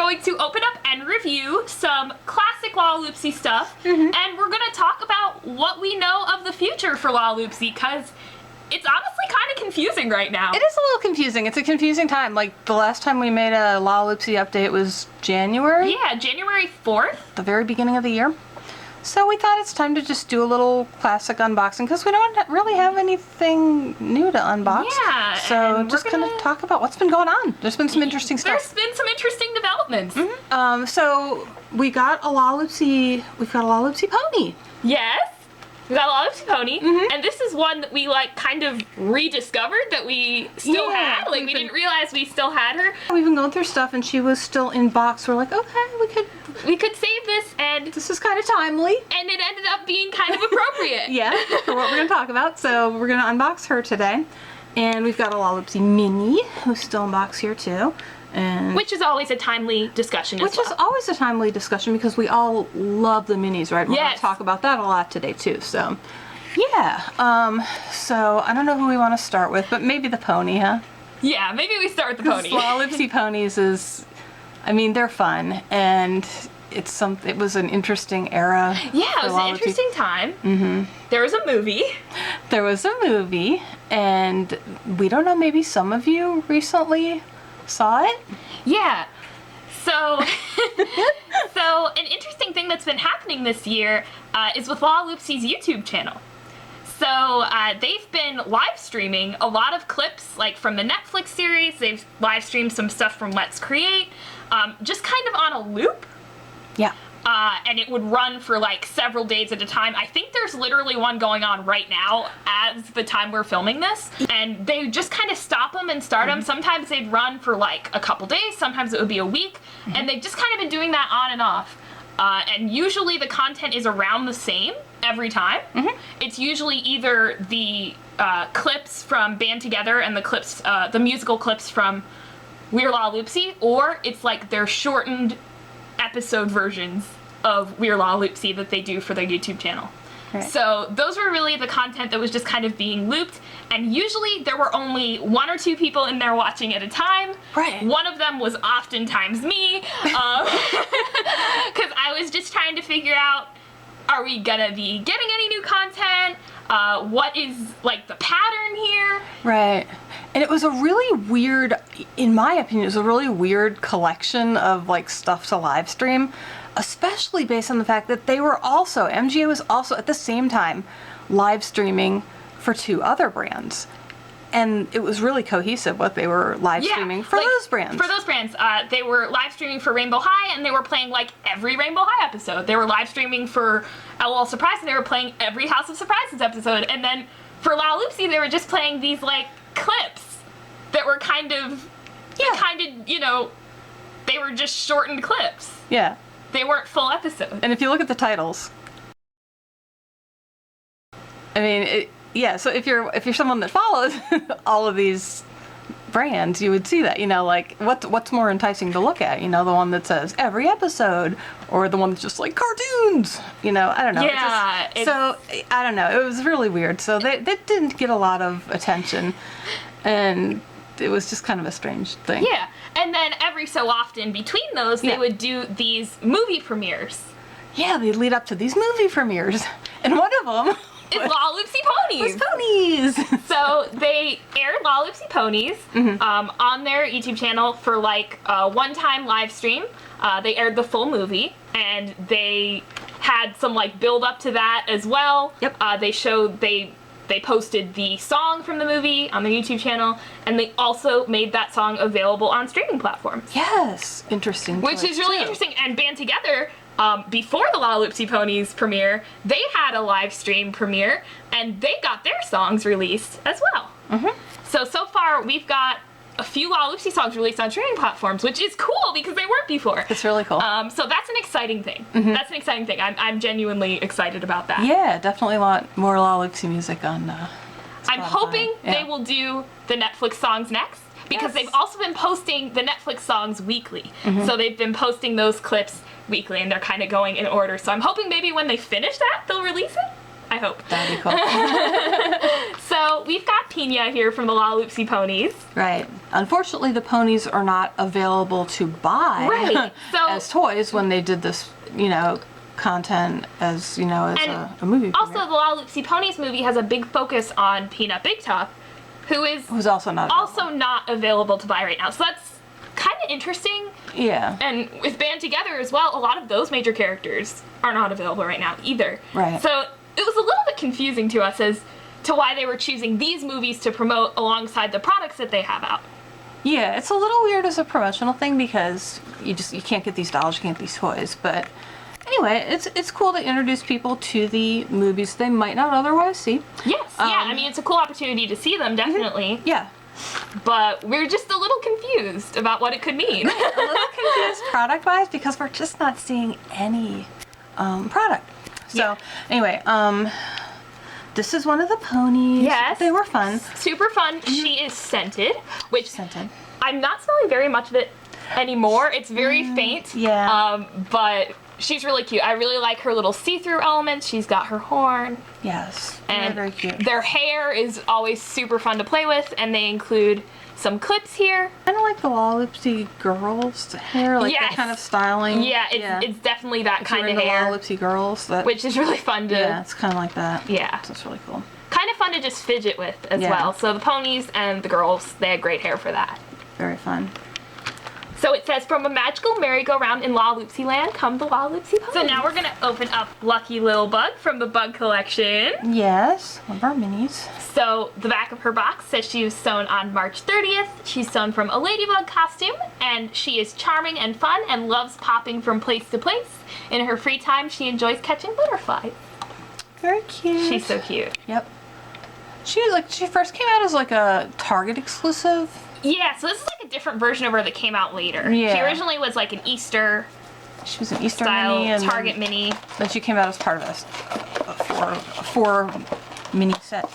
going to open up and review some classic Lalaloopsy stuff, and we're going to talk about what we know of the future for Lalaloopsy, because it's honestly kind of confusing right now. It is a little confusing. It's a confusing time. Like, the last time we made a Lalaloopsy update was January? Yeah, January 4th. The very beginning of the year. So we thought it's time to just do a little classic unboxing, because we don't really have anything new to unbox. Yeah. So just kind of talk about what's been going on. There's been some interesting stuff. There's been some interesting developments. So we got a Lalaloopsy, we've got a Lalaloopsy Pony. Yes. We got a Lalaloopsy Pony, and this is one that we like kind of rediscovered that we still had. Like, we didn't realize we still had her. We've been going through stuff, and she was still in box. We're like, okay, we could save this, and this is kind of timely. And it ended up being kind of appropriate. Yeah, for what we're going to talk about. So we're going to unbox her today. And we've got a Lalaloopsy Mini, who's still in box here too. And which is always a timely discussion as well. Which is always a timely discussion, because we all love the minis, right? We're going to talk about that a lot today too. So, yeah. So I don't know who we want to start with, but maybe the pony, huh? Yeah, maybe we start with the pony. Lalaloopsy Ponies is, I mean, they're fun, and it was an interesting era. Yeah, it was an interesting time. There was a movie. There was a movie, and we don't know, maybe some of you recently saw it? Yeah. So, so an interesting thing that's been happening this year is with Lalaloopsy's YouTube channel. So they've been live streaming a lot of clips, like from the Netflix series. They've live streamed some stuff from Let's Create, just kind of on a loop. Yeah. And it would run for like several days at a time. I think there's literally one going on right now as the time we're filming this. And they just kind of stop them and start them. Sometimes they'd run for like a couple days, sometimes it would be a week. And they've just kind of been doing that on and off. And usually the content is around the same every time. It's usually either the clips from Band Together and the clips, the musical clips from We're Lalaloopsy, or it's like their shortened episode versions of We're Lalaloopsy that they do for their YouTube channel. Right. So those were really the content that was just kind of being looped, and usually there were only 1 or 2 people in there watching at a time. Right. One of them was oftentimes me, because I was just trying to figure out, are we gonna be getting any new content? What is like the pattern here? Right. And it was a really weird, in my opinion, it was a really weird collection of like stuff to live stream, especially based on the fact that they were also, MGA was also at the same time live streaming for 2 other brands. And it was really cohesive what they were live streaming for those brands. For those brands, they were live streaming for Rainbow High, and they were playing like every Rainbow High episode. They were live streaming for LOL Surprise, and they were playing every House of Surprises episode. And then for Lalaloopsy, they were just playing these like clips that were kind of, you know, they were just shortened clips. Yeah. They weren't full episodes. And if you look at the titles, I mean, so if you're someone that follows all of these brands, you would see that, you know, like what's more enticing to look at, you know, the one that says every episode, or the one that's just like cartoons, you know, I don't know. Yeah. So I don't know, it was really weird. So they didn't get a lot of attention, and it was just kind of a strange thing. Yeah, and then every so often between those, they would do these movie premieres. Yeah, they'd lead up to these movie premieres, and one of them is Lalaloopsy Ponies. Ponies. So they aired Lalaloopsy Ponies on their YouTube channel for like a one-time live stream. They aired the full movie, and they had some like build up to that as well. Yep. They posted the song from the movie on their YouTube channel, and they also made that song available on streaming platforms. Yes, interesting. Which is really interesting. And Band Together, before the Lalaloopsy Ponies premiere, they had a live stream premiere, and they got their songs released as well. So far we've got a few Lalaloopsy songs released on streaming platforms, which is cool because they weren't before. It's really cool. So that's an exciting thing. That's an exciting thing. I'm genuinely excited about that. Yeah, definitely want more Lalaloopsy music on Spotify. I'm hoping they will do the Netflix songs next, because they've also been posting the Netflix songs weekly. So they've been posting those clips weekly, and they're kind of going in order. So I'm hoping maybe when they finish that, they'll release it. I hope. That'd be cool. So we've got Pina here from the Lalaloopsy Ponies. Right. Unfortunately, the ponies are not available to buy Right. So as toys when they did this, content as, as a movie also, premiere. the Lalaloopsy Ponies movie has a big focus on Peanut Big Top, Who's also not available to buy right now. So that's kind of interesting. Yeah. And with Band Together as well, a lot of those major characters are not available right now either. Right. So it was a little bit confusing to us as to why they were choosing these movies to promote alongside the products that they have out. Yeah, it's a little weird as a promotional thing because you can't get these dolls, you can't get these toys. But anyway, it's cool to introduce people to the movies they might not otherwise see. Yes, yeah, I mean, it's a cool opportunity to see them, definitely. Yeah. But we're just a little confused about what it could mean. A little confused product-wise because we're just not seeing any product. So anyway, this is one of the ponies. Yes. They were fun. Super fun. She is scented, which Scented. I'm not smelling very much of it anymore. It's very faint. Yeah. But she's really cute. I really like her little see-through elements. She's got her horn. Yes. And very cute. their hair is always super fun to play with, and they include some clips here. Kind of like the Lalaloopsy girls' hair, like that kind of styling. Yeah, it's definitely that kind of the hair. Lalaloopsy girls. Which is really fun to... Yeah, it's kind of like that. Yeah. So it's really cool. Kind of fun to just fidget with as well. So the ponies and the girls, they had great hair for that. Very fun. So it says, from a magical merry-go-round in Lalaloopsy land come the Lalaloopsy Ponies. So now we're going to open up Lucky Little Bug from the Bug Collection. Yes, one of our minis. So the back of her box says she was sewn on March 30th. She's sewn from a ladybug costume, and she is charming and fun and loves popping from place to place. In her free time, she enjoys catching butterflies. Very cute. She's so cute. Yep. She first came out as like a Target exclusive. Yeah, so this is like a different version of her that came out later. Yeah. She originally was like an Easter She was an Easter style mini and Target mini. Then she came out as part of a four mini set.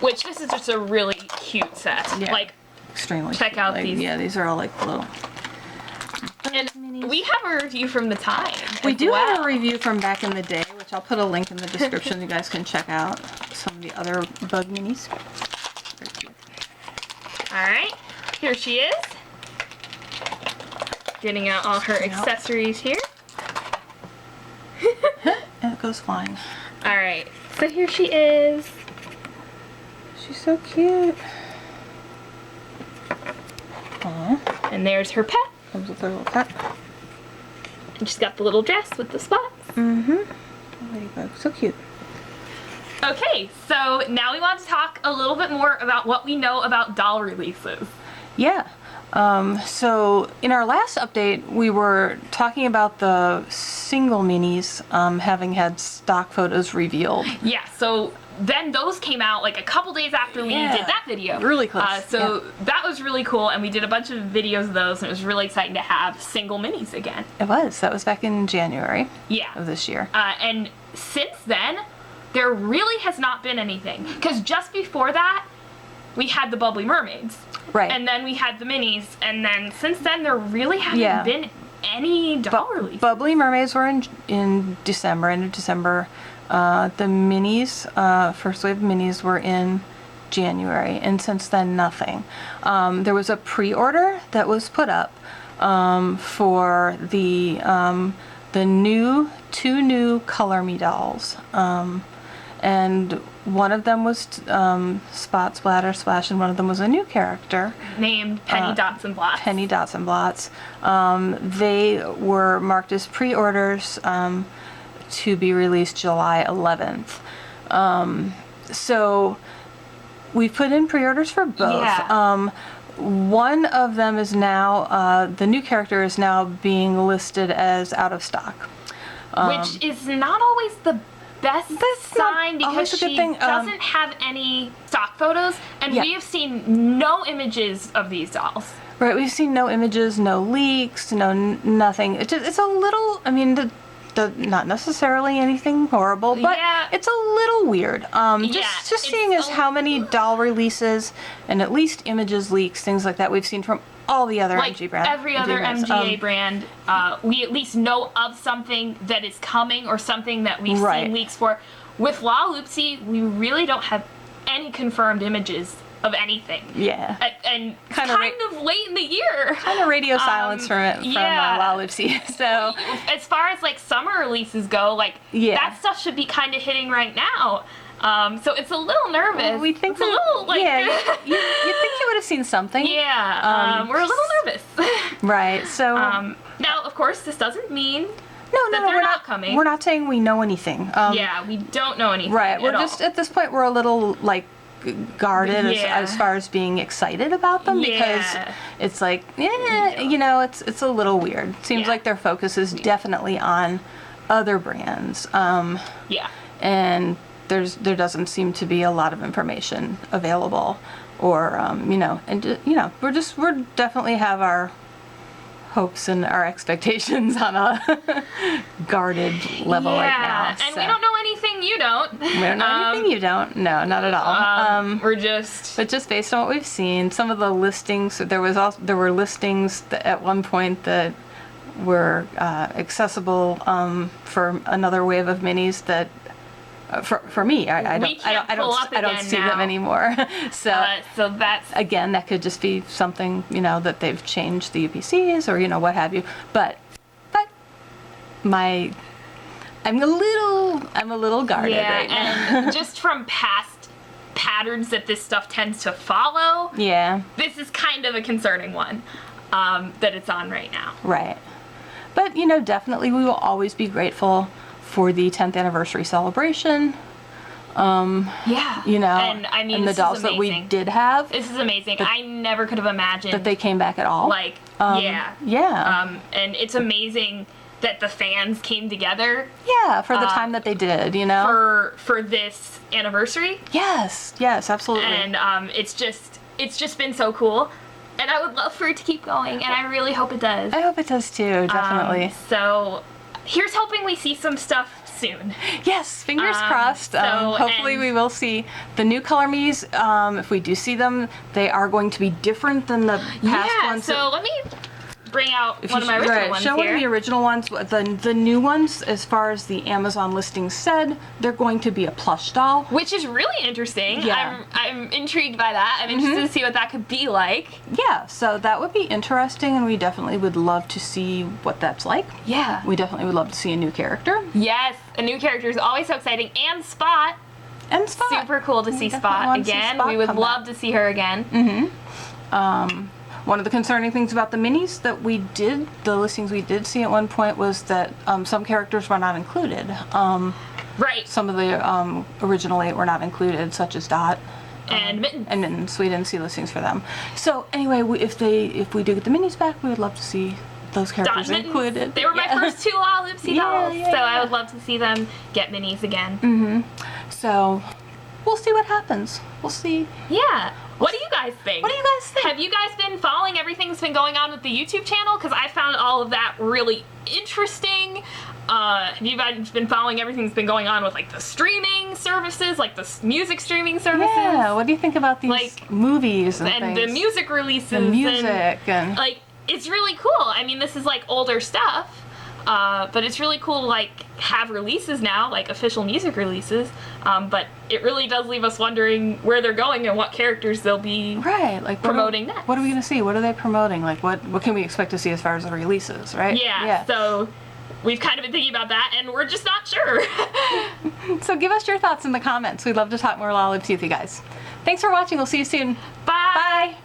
Which this is just a really cute set. Yeah. Like, Extremely. check cute. out Like, these. Yeah, these are all like little. And minis. we have a review from the time. We as do well. have a review from back in the day, which I'll put a link in the description. You guys can check out some of the other bug minis. Very cute. Alright, here she is. Getting out all her accessories here. And it goes flying. Alright, so here she is. She's so cute. Aw. And there's her pet. Comes with her little pet. And she's got the little dress with the spots. Mm-hmm. Ladybug. So cute. Okay, so now we want to talk a little bit more about what we know about doll releases. Yeah. So in our last update, we were talking about the single minis having had stock photos revealed. Yeah, so then those came out like a couple days after we did that video. Really close. So that was really cool, and we did a bunch of videos of those, and it was really exciting to have single minis again. It was. That was back in January Yeah. of this year. And since then, there really has not been anything. Because just before that, we had the Bubbly Mermaids. Right. And then we had the minis, and then since then, there really haven't been any doll releases. Bubbly Mermaids were in December, end of December. The minis, first wave of minis were in January, and since then, nothing. There was a pre-order that was put up for the two new Color Me dolls. And one of them was Spot Splatter Splash, and one of them was a new character named Penny Dots and Blots. Penny Dots and Blots. They were marked as pre-orders to be released July 11th. So we've put in pre-orders for both. Yeah. One of them is now, the new character is now being listed as out of stock. Which is not always the best sign because always a good she thing. doesn't have any stock photos, and we have seen no images of these dolls. Right, we've seen no images, no leaks, nothing. It's a little, I mean, not necessarily anything horrible, but it's a little weird. Just seeing as how many doll releases and at least images, leaks, things like that we've seen from all the other MG brands. Every other MGA brand, we at least know of something that is coming or something that we've seen leaks for. With Lalaloopsy, we really don't have any confirmed images of anything. Yeah. And Kinda kind of late in the year. Kind of radio silence from Lalaloopsy. So as far as like summer releases go, like that stuff should be kind of hitting right now. So it's a little nervous. Well, we think it's a little like you think you would have seen something. Yeah. We're a little nervous. Right. So now, of course, this doesn't mean no, they're not coming. We're not saying we know anything. Yeah, we don't know anything. Right. We're just at this point we're a little like guarded as far as being excited about them because it's like you know it's a little weird. Seems like their focus is definitely on other brands. And there doesn't seem to be a lot of information available, or you know, and you know we're definitely have our hopes and our expectations on a guarded level right now. And we don't know anything you don't. We don't know anything you don't. No, not at all. But just based on what we've seen, some of the listings, there were listings at one point that were accessible for another wave of minis that. For me, I don't see them anymore. So that's again, that could just be something, you know, that they've changed the UPCs or, you know, what have you. But I'm a little guarded right now. And just from past patterns that this stuff tends to follow. Yeah. This is kind of a concerning one that it's on right now. Right. But, you know, definitely we will always be grateful for the 10th anniversary celebration. You know, and I mean, and the dolls that we did have. This is amazing. I never could have imagined that they came back at all. Like, and it's amazing that the fans came together. Yeah, for the time that they did, you know, for this anniversary. Yes, absolutely. And it's just been so cool. And I would love for it to keep going, and I really hope it does. I hope it does too, definitely. So here's hoping we see some stuff soon. Yes, fingers crossed. Hopefully we will see the new color minis. If we do see them, they are going to be different than the past ones. So let me bring out one of my original ones show here. one of the original ones. The new ones, as far as the Amazon listing said, they're going to be a plush doll. Which is really interesting. Yeah. I'm intrigued by that. I'm interested to see what that could be like. Yeah, so that would be interesting, and we definitely would love to see what that's like. Yeah. We definitely would love to see a new character. Yes, a new character is always so exciting. And Spot. Super cool to see Spot again. We would love to see her again. One of the concerning things about the minis that the listings we did see at one point was that some characters were not included. Right. Some of the original 8 were not included, such as Dot. And Mittens. And Mittens. We didn't see listings for them. So anyway, if we do get the minis back, we would love to see those characters included. They were my first 2 Lalaloopsy dolls. So I would love to see them get minis again. So we'll see what happens. We'll see. Yeah. What do you guys think? Have you guys been following everything that's been going on with the YouTube channel? Because I found all of that really interesting. Have you guys been following everything that's been going on with like the streaming services, like the music streaming services? Yeah. What do you think about these movies and the music releases? The music and like it's really cool. I mean, this is like older stuff. But it's really cool to like have releases now, like official music releases. But it really does leave us wondering where they're going and what characters they'll be promoting next. What are we gonna see? What are they promoting? Like what can we expect to see as far as the releases, right? Yeah. So we've kind of been thinking about that, and we're just not sure. So give us your thoughts in the comments. We'd love to talk more Lalaloopsy with you guys. Thanks for watching. We'll see you soon. Bye. Bye.